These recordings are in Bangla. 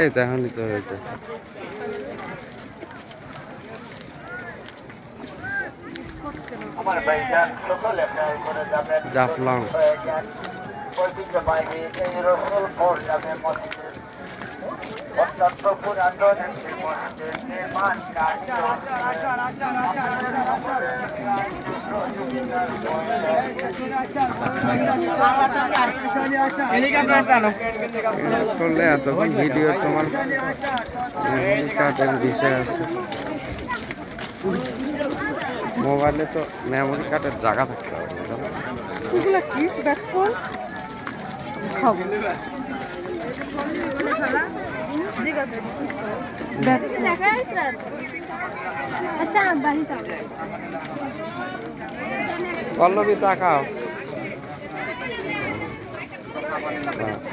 এই তাহলে তো হয়েছে জাফলং অত্যন্ত পুরাতন একটি মসজিদ নির্মাণ কার্য করলে এতক্ষণ ভিডিও তোমার কার্ডের বিষয় আছে মোবাইলে তো মেমোরি কার্ডের জায়গা থাকতে হবে এগুলো কি ব্যাকফল খাবো পল্লবী তাকাও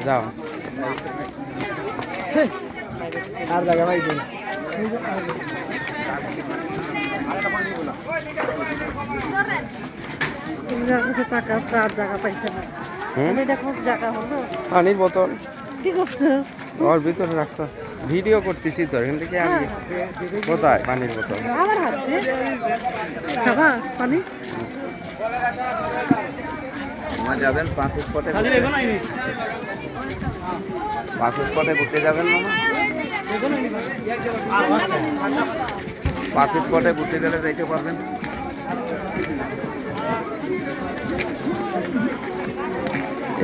যাও আর জায়গা পাইছি টাকা আর জায়গা পাইছে না আমি দেখো জায়গা হলো পানির বোতল কি করছো ওর ভিতরে রাখছো ভিডিও করতেছি তো এখান থেকে আমি কোথায় পানির বোতল আমার হাতে খাবা পানি যাবেন 5 স্পটে 5 স্পটে ঘুরতে যাবেন না 5 স্পটে ঘুরতে গেলে যাইতে পারবেন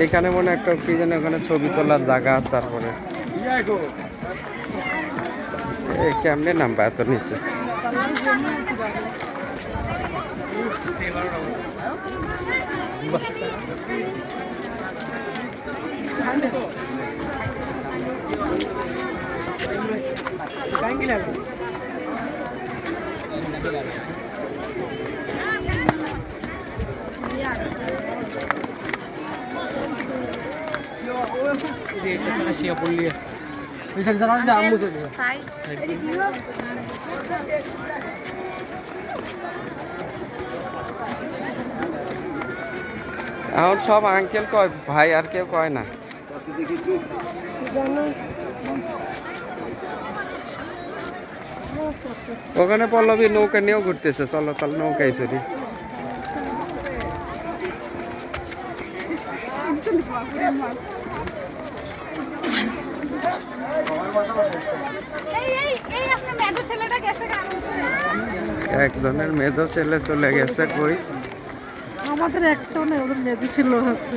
এখানে মনে একটা কি যেন ওখানে ছবি তোলার জায়গা তারপরে কেমনে নামবা এত নিচে এখন সব আঙ্কেল কয় ভাই আর কেউ কয় না ওখানে পল্লবী নৌকা নিয়েও ঘুরতেছে চলো তাহলে নৌকায় চলি একজনের মেধো ছেলে চলে গেছে কই আমাদের একটাও নেই ওদের মেয়েদের ছিল আছে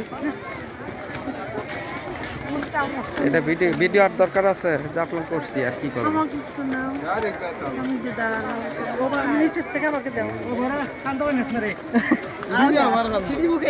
এটা ভিডিও আর দরকার আছে যা আপলোড করছি আর কি করব আমাকে একটু নাও আমি যে দাঁড়ানো ওরা নিচের থেকে আমাকে দাও ওরা শান্ত হয়ে নেস না রে সিঁড়ি মুখে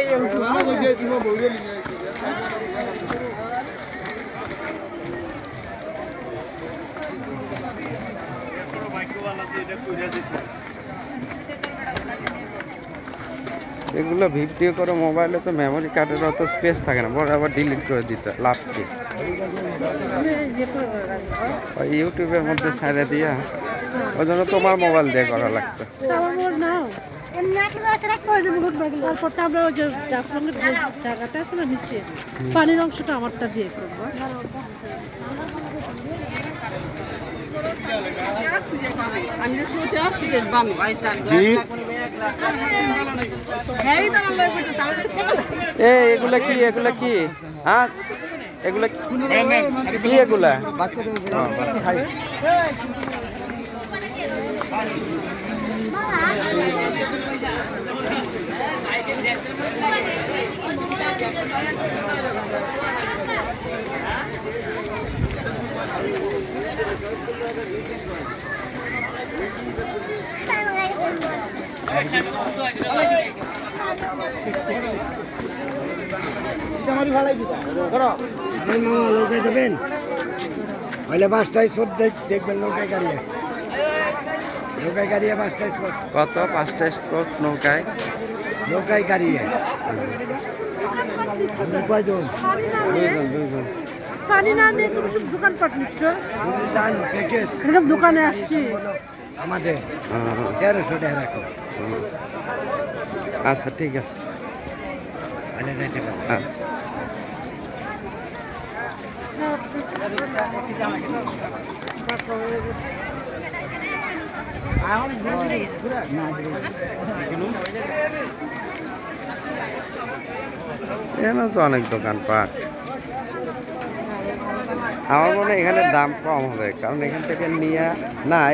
এগুলো ভিডিও করে মোবাইলে তো মেমোরি কার্ডের অত স্পেস থাকে না বড় আবার ডিলিট করে দিতে লাস্টে ওই ইউটিউবের মধ্যে ছেড়ে দিয়া ওই জন্য তোমার মোবাইল দিয়ে করা লাগতো তারপরটা আমরা ওই যে জাফলংয়ের যে জায়গাটা আছে না নিচে পানির অংশটা আমারটা দিয়ে করবো এগুলা কি হ্যাঁ এগুলা কি এগুলা নৌকায় দেবেন হইলে 5টা স্পট দেখবেন নৌকায় গাড়িয়ে গাড়িয়ে 5টা স্পট কত 5টা স্পট নৌকায় গাড়িয়ে কয়জন দুইজন পানি না নিয়ে তুমি শুধু দোকানপাট নিচ্ছ এরকম দোকানে আসছি আমাদের 1300 টাকা রাখো আচ্ছা ঠিক আছে হলে যাইতে পারবে। আচ্ছা এখানে তো অনেক দোকানপাট। আমার মনে হয় এখানে দাম কম হবে, কারণ এখান থেকে নিয়ে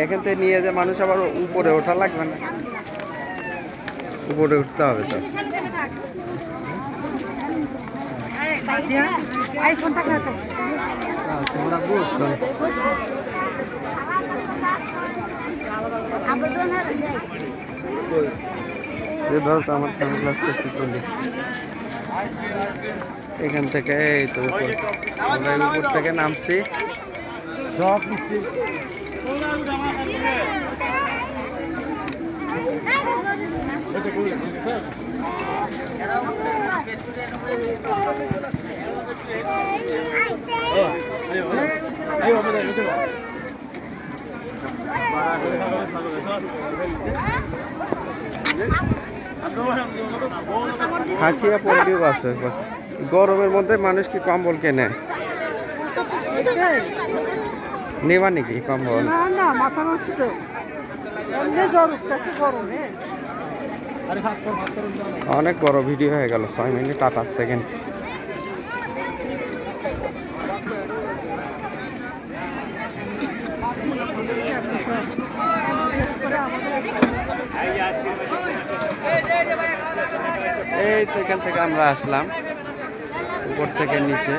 এখান থেকে নিয়ে যে মানুষ আবার উপরে ওঠা লাগবে না, উপরে উঠতে হবে তো। ধরো তো আমার সানগ্লাসটা কি করলি এখান থেকে, এই তো আমরা উপর থেকে নামছি। সব মিষ্টি হাসিয়া পল্লীও আছে। গরমের মধ্যে মানুষ কি কম্বল কেনে? নেবা নাকি কম্বল? না মাথা নষ্ট, এমনি জ্বর উঠতেছে গরমে। অনেক বড় ভিডিও হয়ে গেল, 6 মিনিট 28 সেকেন্ড। এই তো এখান থেকে আমরা আসলাম উপর থেকে নিচে।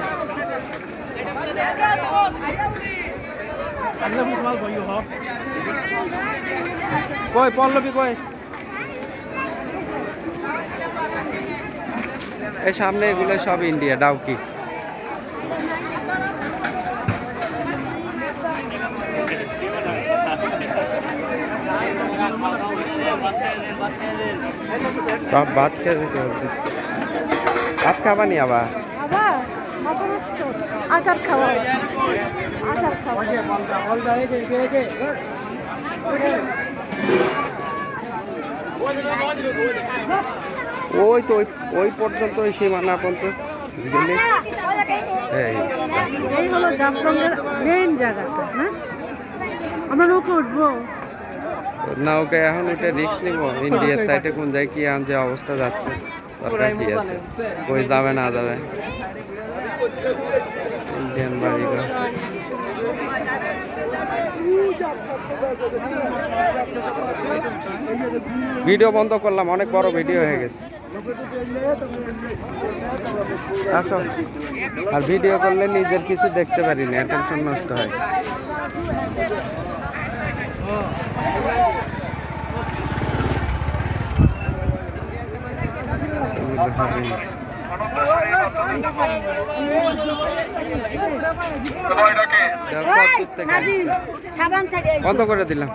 কই পল্লবী কই? এই সামনে এগুলো সব ইন্ডিয়া, ডাউকি। সব ভাত খেয়ে যেতে বলছে। ভাত খাবানি আবার? আবার মাথা নষ্ট, আচার খাওয়া, আচার খাওয়া। ওই তো ওই পর্যন্ত, ওই সীমানা পর্যন্ত গেলে এই হলো জামতঙ্গের মেইন জায়গাটা না? আমরা নৌকা উঠবো? নৌকা এখন উঠে রিস্ক নিব। ইন্ডিয়ার সাইডে কোন যায় কি এখন যে অবস্থা যাচ্ছে, দরকার কি আছে? কই যাবে না যাবে ইন্ডিয়ান বাড়িঘর। ভিডিও বন্ধ করলাম, অনেক বড় ভিডিও হয়ে গেছে। আসো, আর ভিডিও করলে নিজের কিছু দেখতে পারি না, অ্যাটেনশন নষ্ট হয়। বন্ধ করে দিলাম।